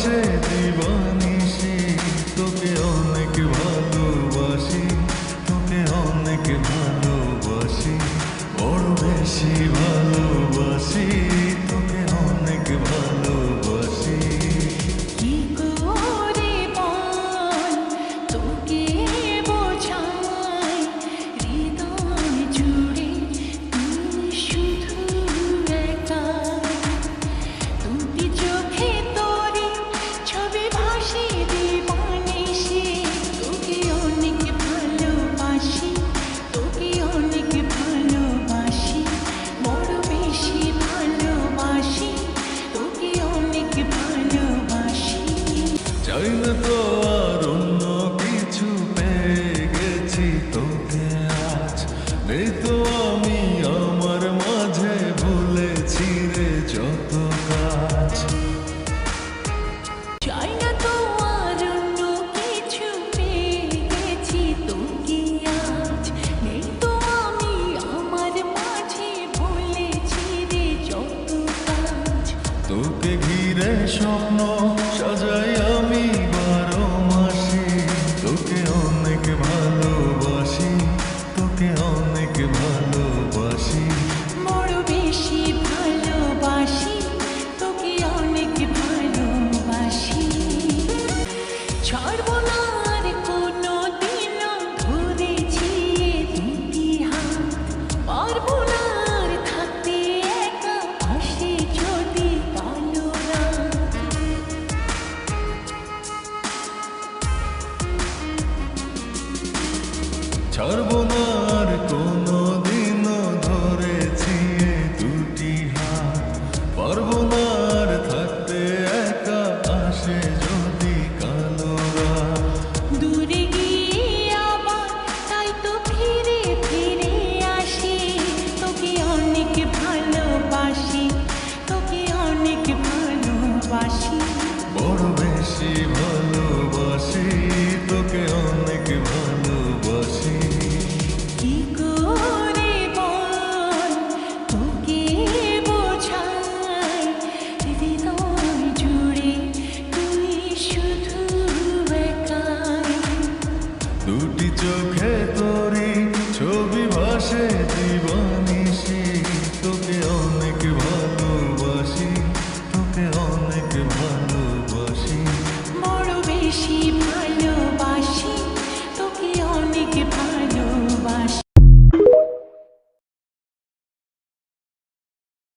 ভাসে দিবানিশি তোকে অনেক ভালোবাসি, তোকে অনেক ভালোবাসি, বড় বেশি ভালোবাসি, তোকে অনেক ভালোবাসি। কি করে বল তোকে বোঝাই, হৃদয় জুড়ে তুই শুধু একা। দুটি চোখে তোরে ছবি ভাসে দিবানিশি, তোকে অনেক ভালোবাসি, তোকে অনেক ভালোবাসি, বড় বেশি ভালোবাসি, তোকে অনেক ভালোবাসি। চাই না তো আর অন্য কিছু, পেয়ে গেছি তোকে আজ। নেই তো আমি আমার মাঝে, ভুলেছি রে যত কাজ। চাই না তো আর অন্য কিছু, পেয়ে গেছি তোকে আজ। নেই তো আমি আমার মাঝে, ভুলেছি রে যত কাজ। তোকে ঘিরে স্বপ্ন সাজাই আমি 12 মাসে, তোকে অনেক ভালোবাসি, তোকে অনেক ভালোবাসি, বড় বেশি ভালোবাসি, তোকে অনেক ভালোবাসি। ছাড়বো না আর কোনো দিনও ধরেছি দুটি হাত, পারবো না আর থাকতে একা, আসে যদি কালো রাত। ছাড়বো না আর কোনো দিনও ধরেছি এই দুটি হাত, পারবো না আর থাকতে একা, আসে যদি কালো রাত। দূরে গিয়ে আবার তাই তো ফিরে ফিরে আসি, তোকে অনেক ভালোবাসি, তোকে অনেক ভালোবাসি, বড় বেশি ভালোবাসি, তোকে অনেক ভালোবাসি। কি করে বল তোকে বোঝাই, হৃদয় জুড়ে তুই শুধু একাই। দুটি চোখে তোরি ছবি ভাসে দিবানিশি, তোকে অনেক ভালোবাসি, তোকে অনেক ভালোবাসি, বড় বেশি ভালোবাসি, তোকে অনেক